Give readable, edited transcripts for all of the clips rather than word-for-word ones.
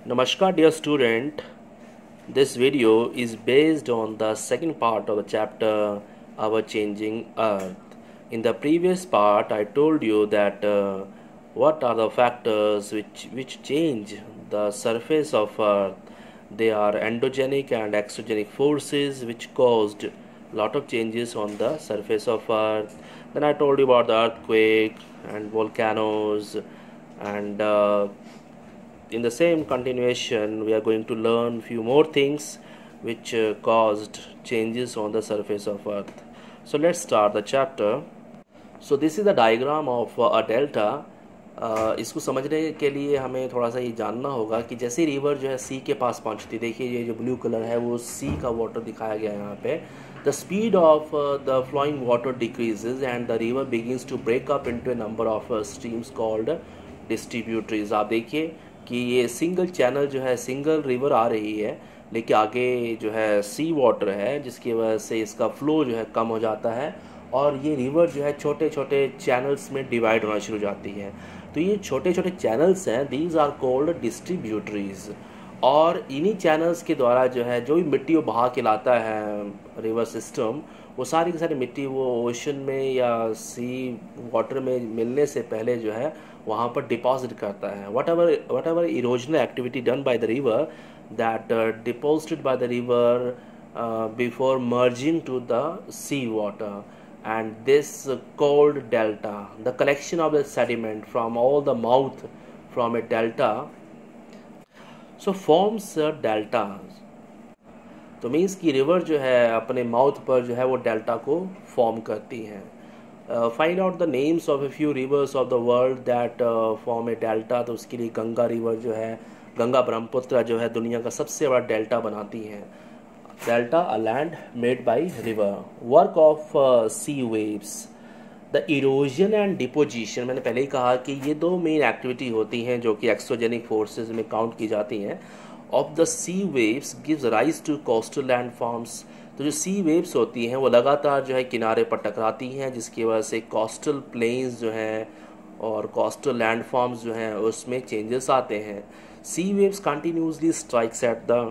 Namaskar dear student, this video is based on the second part of the chapter Our Changing Earth. In the previous part I told you that what are the factors which change the surface of Earth. They are endogenic and exogenic forces which caused lot of changes on the surface of Earth. Then I told you about the earthquake and volcanoes and in the same continuation we are going to learn few more things which caused changes on the surface of Earth. So let's start the chapter. So this is the diagram of a delta. इसको समझने के लिए हमें थोड़ा सा ये जानना होगा कि जैसे रिवर जो है सी के पास पहुंचती, देखिए ये जो ब्लू कलर है वो सी का वाटर दिखाया गया है यहाँ पे. The speed of the flowing water decreases and the river begins to break up into a number of streams called distributaries. आप देखिए कि ये सिंगल चैनल जो है, सिंगल रिवर आ रही है, लेकिन आगे जो है सी वाटर है जिसकी वजह से इसका फ्लो जो है कम हो जाता है और ये रिवर जो है छोटे छोटे चैनल्स में डिवाइड होना शुरू हो जाती है. तो ये छोटे छोटे चैनल्स हैं, दीज आर कोल्ड डिस्ट्रीब्यूटरीज. और इन्हीं चैनल्स के द्वारा जो है जो भी मिट्टी वो बहा के लाता है रिवर सिस्टम, वो सारी की सारी मिट्टी वो ओशन में या सी वाटर में मिलने से पहले जो है वहाँ पर डिपॉजिट करता है. Whatever erosional activity done by the river that deposited by the river before merging to the sea water, and this called delta, the collection of the sediment from all the mouth from a delta, so forms a delta. तो means कि river जो है अपने mouth पर जो है वो delta को फॉर्म करती हैं. Find out the names of a few reverse of the world that form A delta. तो उसके लिए गंगा रिवर जो है, गंगा ब्रह्मपुत्र जो है दुनिया का सबसे बड़ा डेल्टा बनाती हैं. Delta, a land made by river. Work of sea waves. The erosion and deposition. मैंने पहले ही कहा कि ये दो मेन एक्टिविटी होती हैं जो कि एक्सोजेनिक फोर्सेस में काउंट की जाती हैं. Of the sea waves gives rise to coastal landforms. तो जो सी वेव्स होती हैं वो लगातार जो है किनारे पर टकराती हैं जिसकी वजह से कोस्टल प्लेन्स जो हैं और कोस्टल लैंडफॉर्म्स जो हैं उसमें चेंजेस आते हैं. Sea waves continuously strikes at the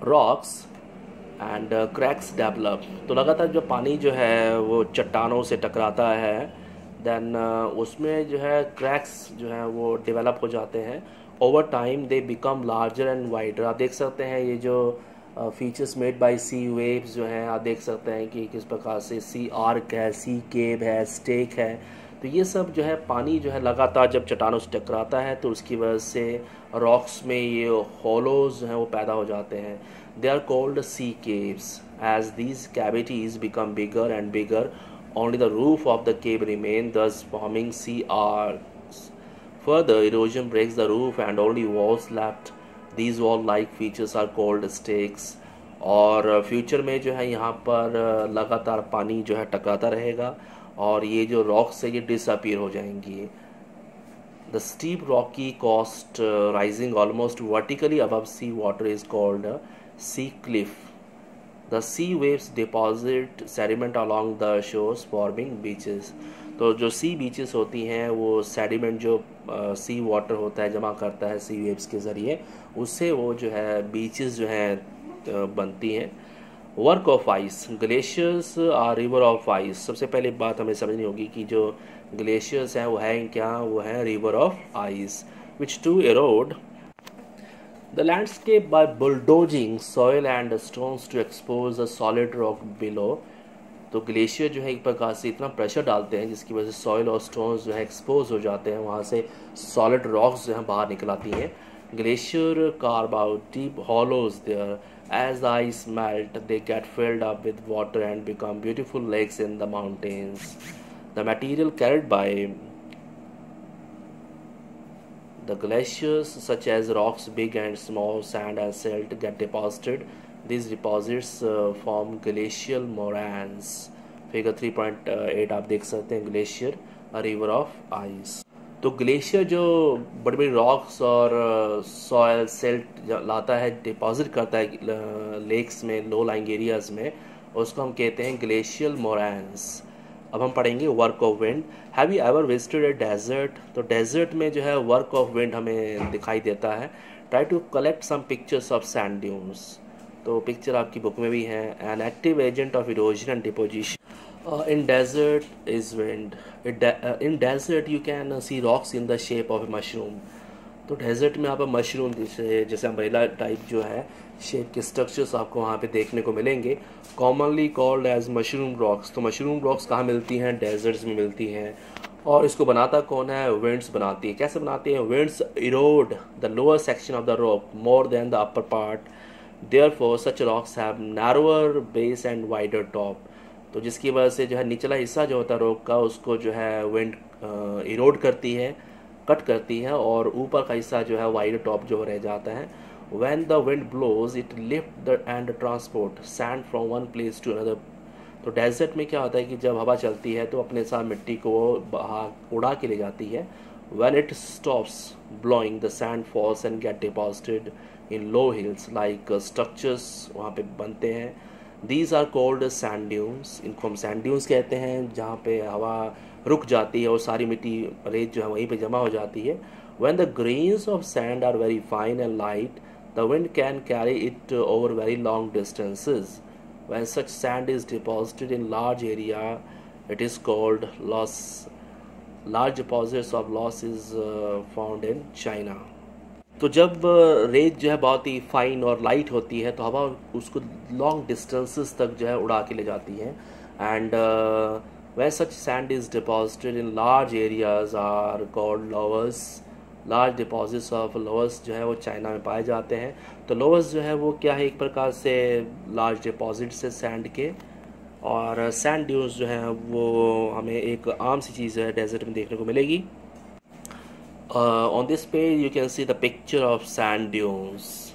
rocks and cracks develop. तो लगातार जो पानी जो है वो चट्टानों से टकराता है, देन उसमें जो है क्रैक्स जो है वो डेवलप हो जाते हैं. Over time they become larger and wider. आप देख सकते हैं ये जो features made by sea waves जो हैं, आप देख सकते हैं कि किस प्रकार से सी आर्क है, सी केव है, स्टेक है. तो ये सब जो है पानी जो है लगातार जब चट्टानों से टकराता है तो उसकी वजह से रॉक्स में ये होलोज हैं वो पैदा हो जाते हैं. They are called sea caves. As these cavities become bigger and bigger only the roof of the cave remain, thus forming sea arches. Further erosion breaks the roof and only walls left. These wall like features are called stacks. और future में जो है यहाँ पर लगातार पानी जो है टकराता रहेगा और ये जो रॉक्स है ये डिसअपीयर हो जाएंगी. The steep rocky coast rising almost vertically above sea water is called a sea cliff. The sea waves deposit sediment along the shores forming beaches. तो जो सी बीचेस होती हैं वो सेडिमेंट जो सी वाटर होता है जमा करता है सी वेव्स के ज़रिए, उससे वो जो है बीचेस जो हैं बनती हैं. Work of ice. Glaciers are river of ice. सबसे पहले बात हमें समझनी होगी कि जो ग्लेशियर्स हैं वो हैं क्या, वो हैं river of ice which to erode the landscape by bulldozing soil and stones to expose a solid rock below. तो ग्लेशियर जो है एक प्रकार से इतना प्रेशर डालते हैं जिसकी वजह से सॉइल और स्टोन्स जो है एक्सपोज हो जाते हैं, वहाँ से सॉलिड रॉक्स जो हैं बाहर निकल आती हैं. Glacier carve out deep hollows there. As the ice melt, they get filled up with water and become beautiful lakes in the mountains. The material carried by the glaciers, such as rocks, big and small, sand and silt, get deposited. These deposits form glacial moraines. Figure 3.8 आप देख सकते हैं. Glacier, a river of ice. तो glacier जो बड़ी बड़ी rocks और soil sailed लाता है, डिपॉजिट करता है लेक्स में, लो लाइंग एरियाज में, उसको हम कहते हैं ग्लेशियल मोरान्स. अब हम पढ़ेंगे work of wind. Have you ever visited a desert? तो डेजर्ट में जो है वर्क ऑफ विंड हमें दिखाई देता है। Try to collect some pictures of sand dunes. तो पिक्चर आपकी बुक में भी है। An active agent of erosion and deposition in desert is wind. In desert you can see rocks in the shape of a mushroom. तो desert में आप mushroom जैसे umbrella type जो है शेप के स्ट्रक्चर्स आपको वहाँ पे देखने को मिलेंगे। Commonly called as mushroom rocks. तो मशरूम रॉक्स कहाँ मिलती हैं? डेजर्ट्स में मिलती हैं। और इसको बनाता कौन है? विंड्स बनाती है। कैसे बनाती है? Winds Erode the lower section of the rock more than the upper part, therefore such rocks have narrower base and wider top. तो जिसकी वजह से जो है निचला हिस्सा जो होता है रॉक का उसको जो है विंड इरोड करती है, कट करती है, और ऊपर का हिस्सा जो है वाइड टॉप जो रह जाता है। When the wind blows, it lift the and transport sand from one place to another. तो डेजर्ट में क्या होता है कि जब हवा चलती है तो अपने साथ मिट्टी को उड़ा के ले जाती है। When it stops blowing, the sand falls and get deposited in low hills like structures वहाँ पे बनते हैं। These are called sand dunes. इनको हम sand dunes कहते हैं, जहाँ पे हवा रुक जाती है और सारी मिट्टी रेत जो है वहीं पे जमा हो जाती है। When the grains of sand are very fine and light, the wind can carry it over very long distances. When such sand is deposited in large area, it is called loess. Large deposits of loess is found in China. तो जब रेत जो है बहुत ही fine और light होती है तो हवा उसको लॉन्ग डिस्टेंसेस तक जो है उड़ा के ले जाती है। And when such sand is deposited in large areas are called loess. Large deposits of loess जो है वो चाइना में पाए जाते हैं। तो लोअस जो है वो क्या है? एक प्रकार से लार्ज डिपॉजिट्स है सैंड के। और सैंड ड्यून्स जो है वो हमें एक आम सी चीज़ है डेजर्ट में देखने को मिलेगी। On this page you can see the picture of sand dunes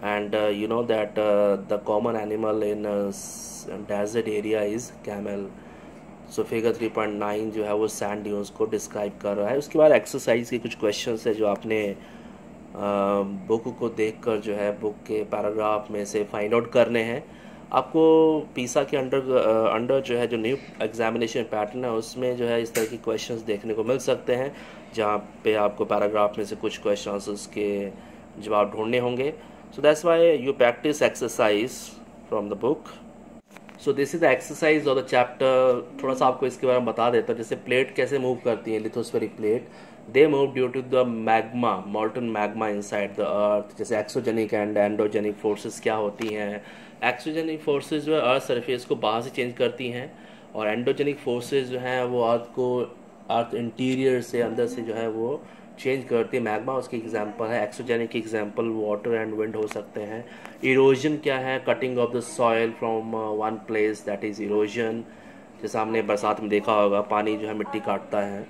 and you know that the common animal in desert area is camel. So figure 3.9 जो है वो सैंड ड्यून्स को डिस्क्राइब कर रहा है। उसके बाद एक्सरसाइज के कुछ क्वेश्चंस है जो आपने बुक को देखकर जो है बुक के पैराग्राफ में से फाइंड आउट करने हैं। आपको पीसा के अंडर जो है जो न्यू एग्जामिनेशन पैटर्न है उसमें जो है इस तरह के क्वेश्चंस देखने को मिल सकते हैं, जहाँ पे आपको पैराग्राफ में से कुछ क्वेश्चंस के जवाब ढूंढने होंगे। So that's why you practice exercise from the book. So this is the exercise of the chapter. थोड़ा सा आपको इसके बारे में बता देता हूँ। जैसे प्लेट कैसे मूव करती है, lithospheric plate, they move due to the magma, molten magma inside the earth. जैसे एक्सोजेनिक एंड एंडोजेनिक फोर्सेस क्या होती हैं? एक्सोजेनिक फोर्सेस जो है अर्थ सरफेस को बाहर से चेंज करती हैं, और एंडोजेनिक फोर्सेस जो हैं वो अर्थ इंटीरियर से अंदर से जो है वो चेंज करती है। मैग्मा उसकी एग्जांपल है। Exogenic example water and wind हो सकते हैं। इरोजन क्या है? Cutting of the soil from one place, that is erosion. जैसे हमने बरसात में देखा होगा पानी जो है मिट्टी काटता है।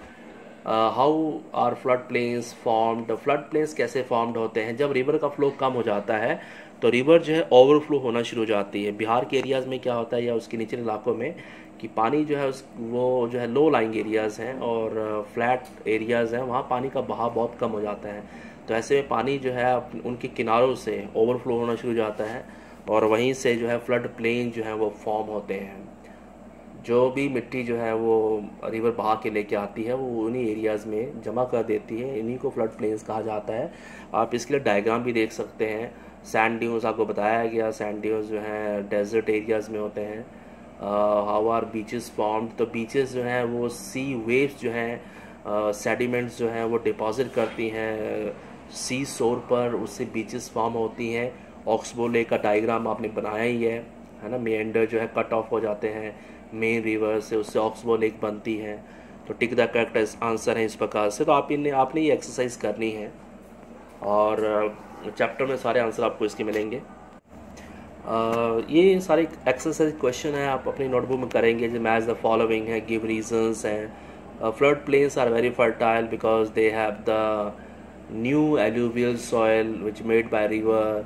How are flood plains formed? Flood plains कैसे फॉर्म्ड होते हैं? जब रिवर का फ्लो कम हो जाता है तो रिवर जो है ओवरफ्लो होना शुरू हो जाती है। बिहार के एरियाज़ में क्या होता है या उसके निचले इलाकों में कि पानी जो है वो जो है लो लाइंग एरियाज़ हैं और फ्लैट एरियाज़ हैं, वहाँ पानी का बहाव बहुत कम हो जाता है। तो ऐसे में पानी जो है उनके किनारों से ओवरफ्लो होना शुरू हो जाता है और वहीं से जो है फ्लड प्लेन जो है वो फॉर्म होते हैं। जो भी मिट्टी जो है वो रिवर बहा के लेके आती है वो उन्हीं एरियाज़ में जमा कर देती है। इन्हीं को फ्लड प्लेन्स कहा जाता है। आप इसके लिए डायग्राम भी देख सकते हैं। सैंड ड्यून्स आपको बताया गया, सैंड ड्यून्स जो हैं डेजर्ट एरियाज़ में होते हैं। How are beaches formed? तो बीचेस जो हैं वो सी वेव्स जो हैं सेडिमेंट्स जो हैं वो डिपॉजिट करती हैं सी शोर पर, उससे बीचेस फॉर्म होती हैं। ऑक्सबो लेक का डायग्राम आपने बनाया ही है ना। मेंढर जो है कट ऑफ हो जाते हैं मेन रिवर से, उससे ऑक्सबो लेक बनती है। तो टिक द करेक्ट आंसर है इस प्रकार से। तो आपने ये एक्सरसाइज करनी है और चैप्टर में सारे आंसर आपको इसके मिलेंगे। ये सारे एक्सरसाइज क्वेश्चन है आप अपनी नोटबुक में करेंगे। जो मैच द फॉलोइंग है, गिव रीजंस हैं। Flood plains are very fertile because they have the new alluvial soil which made by river.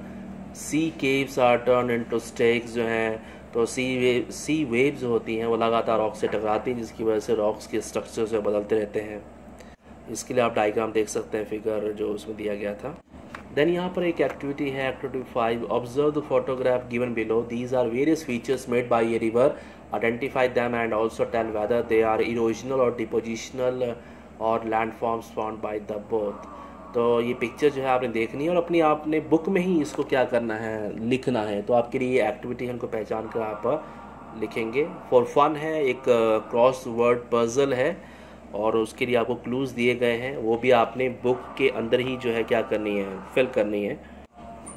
Sea caves are turn into stacks जो हैं, तो सी वेव्स होती हैं वो लगातार रॉक से टकराती हैं, जिसकी वजह से रॉक्स के स्ट्रक्चर से बदलते रहते हैं। इसके लिए आप डायग्राम देख सकते हैं, फिगर जो उसमें दिया गया था। देन यहाँ पर एक एक्टिविटी है, activity 5, observe the photograph given below, these are various features made by a river, identify them and also tell whether they are erosional और डिपोजिशनल और landforms found by the both. तो ये picture जो है आपने देखनी है और अपनी आपने बुक में ही इसको क्या करना है, लिखना है। तो आपके लिए ये एक्टिविटी है, इनको पहचान कर आप लिखेंगे। फॉर फन है, एक क्रॉस वर्ड पजल है और उसके लिए आपको क्लूज़ दिए गए हैं, वो भी आपने बुक के अंदर ही जो है क्या करनी है, फिल करनी है।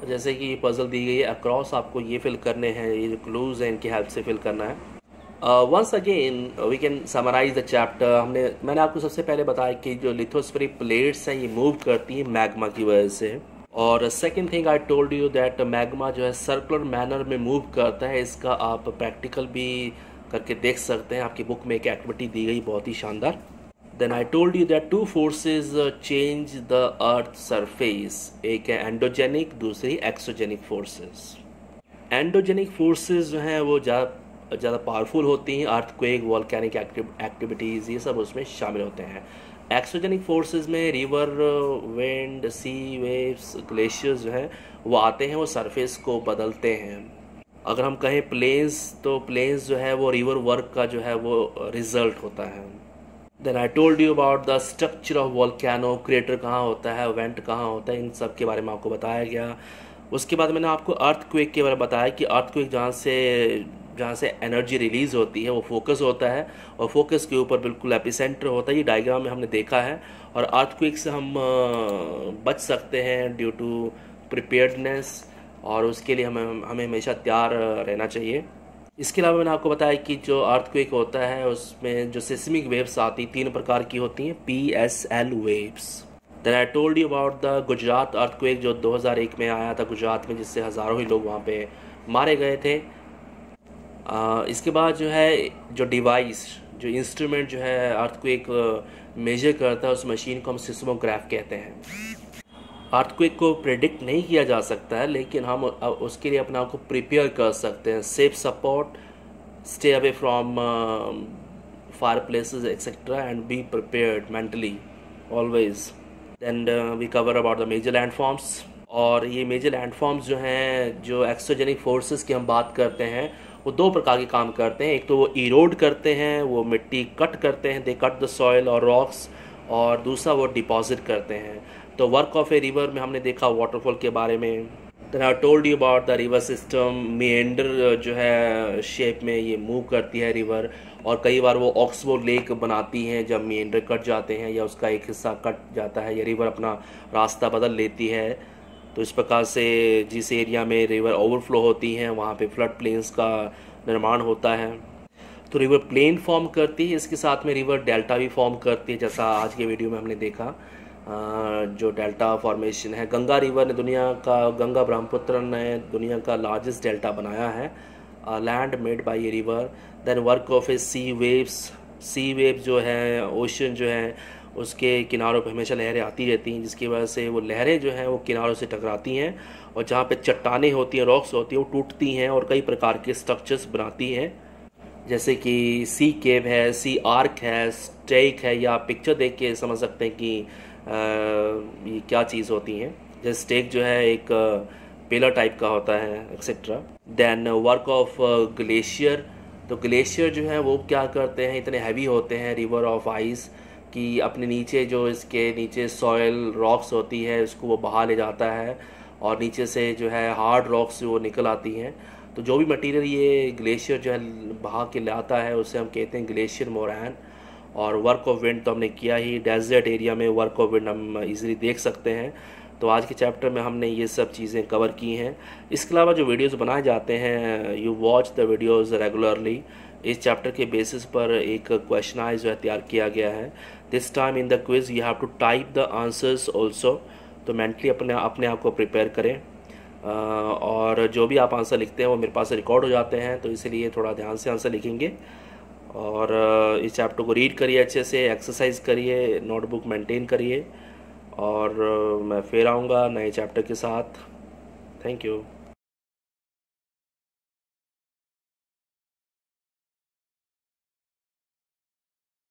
जैसे कि ये पजल दी गई है, अक्रॉस आपको ये फिल करने हैं, ये जो क्लूज़ हैं इनकी हेल्प से फिल करना है। Once again we can summarise the chapter. मैंने आपको सबसे पहले बताया कि जो लिथोस्फेरिक प्लेट्स हैं ये मूव करती हैं मैग्मा की वजह से। और second thing I told you that magma जो है सर्कुलर मैनर में मूव करता है। इसका आप प्रैक्टिकल भी करके देख सकते हैं, आपकी बुक में एक एक्टिविटी दी गई बहुत ही शानदार। Then I told you that two forces change the earth surface, एक है एंडोजेनिक, दूसरी एक्सोजेनिक फोर्सेस। एंडोजेनिक फोर्सेस जो हैं वो ज़्यादा पावरफुल होती हैं, अर्थक्वेक, वॉल्केनिक एक्टिविटीज़ ये सब उसमें शामिल होते हैं। एक्सोजेनिक फोर्सेस में रिवर, विंड, सी वेव्स, ग्लेशियर्स जो हैं वो आते हैं, वो सरफेस को बदलते हैं। अगर हम कहें प्लेन्स, तो प्लेन्स जो है वो रिवर वर्क का जो है वो रिजल्ट होता है। Then I told you about the structure of volcano, crater कहाँ होता है, वेंट कहाँ होता है, इन सब के बारे में आपको बताया गया। उसके बाद मैंने आपको अर्थक्वेक के बारे में बताया कि अर्थक्वेक जहाँ से एनर्जी रिलीज़ होती है वो फोकस होता है और फोकस के ऊपर बिल्कुल एपिसेंटर होता है। ये डायग्राम में हमने देखा है। और अर्थक्वेक से हम बच सकते हैं ड्यू टू प्रिपेयर्डनेस, और उसके लिए हमें हमेशा तैयार रहना चाहिए। इसके अलावा मैंने आपको बताया कि जो अर्थक्वेक होता है उसमें जो सिस्मिक वेव्स आती 3 प्रकार की होती हैं, PSL waves. Then I told you about the Gujarat earthquake जो 2001 में आया था गुजरात में, जिससे हज़ारों ही लोग वहाँ पे मारे गए थे। इसके बाद जो है जो डिवाइस, जो इंस्ट्रूमेंट जो है अर्थक्वेक मेजर करता है, उस मशीन को हम सिस्मोग्राफ कहते हैं। अर्थक्वेक को प्रेडिक्ट नहीं किया जा सकता है, लेकिन हम उसके लिए अपने आप को प्रिपेयर कर सकते हैं। Safe support, stay away from fire places etcetera and be prepared mentally always. Then we cover about the major landforms. और ये मेजर लैंडफॉर्म्स जो हैं, जो एक्सोजेनिक फोर्सेस की हम बात करते हैं, वो 2 प्रकार के काम करते हैं। एक तो वो इरोड करते हैं, वो मिट्टी कट करते हैं, दे कट द सॉइल और रॉक्स, और दूसरा वो डिपॉजिट करते हैं। तो वर्क ऑफ ए रिवर में हमने देखा वाटरफॉल के बारे में। Then I told you about the river system. Meander जो है शेप में ये मूव करती है रिवर, और कई बार वो ऑक्सबो लेक बनाती हैं जब मेंडर कट जाते हैं या उसका एक हिस्सा कट जाता है या रिवर अपना रास्ता बदल लेती है। तो इस प्रकार से जिस एरिया में रिवर ओवरफ्लो होती हैं वहाँ पे फ्लड प्लेन्स का निर्माण होता है। तो रिवर प्लेन फॉर्म करती है, इसके साथ में रिवर डेल्टा भी फॉर्म करती है, जैसा आज के वीडियो में हमने देखा। जो डेल्टा फॉर्मेशन है, गंगा रिवर ने गंगा ब्रह्मपुत्र ने दुनिया का लार्जेस्ट डेल्टा बनाया है, land made by a river. Then work of a sea waves जो है, ओशन जो है उसके किनारों पर हमेशा लहरें आती रहती हैं, जिसकी वजह से वो लहरें जो हैं वो किनारों से टकराती हैं, और जहाँ पे चट्टानें होती हैं, रॉक्स होती हैं, वो टूटती हैं और कई प्रकार के स्ट्रक्चर्स बनाती हैं, जैसे कि सी केव है, सी आर्क है, स्टेक है। या आप पिक्चर देख के समझ सकते हैं कि ये क्या चीज़ होती हैं। जैसे स्टेक जो है एक पिलर टाइप का होता है etcetera. Then work of glacier. तो ग्लेशियर जो है वो क्या करते हैं, इतने हैवी होते हैं रिवर ऑफ आइस कि अपने नीचे जो इसके नीचे सॉयल रॉक्स होती है उसको वो बहा ले जाता है, और नीचे से जो है हार्ड रॉक्स वो निकल आती हैं। तो जो भी मटेरियल ये ग्लेशियर जो है बहा के लाता है उसे हम कहते हैं ग्लेशियर मोरैन। और वर्क ऑफ विंड तो हमने किया ही, डेजर्ट एरिया में वर्क ऑफ विंड हम इजीली देख सकते हैं। तो आज के चैप्टर में हमने ये सब चीज़ें कवर की हैं। इसके अलावा जो वीडियोस बनाए जाते हैं, you watch the videos regularly. इस चैप्टर के बेसिस पर एक क्वेश्चनाइज जो है तैयार किया गया है। This time in the quiz you have to type the answers also. तो मेंटली अपने आप को प्रिपेयर करें, और जो भी आप आंसर लिखते हैं वो मेरे पास रिकॉर्ड हो जाते हैं, तो इसलिए थोड़ा ध्यान से आंसर लिखेंगे। और इस चैप्टर को रीड करिए, अच्छे से एक्सरसाइज करिए, नोटबुक मेंटेन करिए, और मैं फिर आऊँगा नए चैप्टर के साथ। Thank you.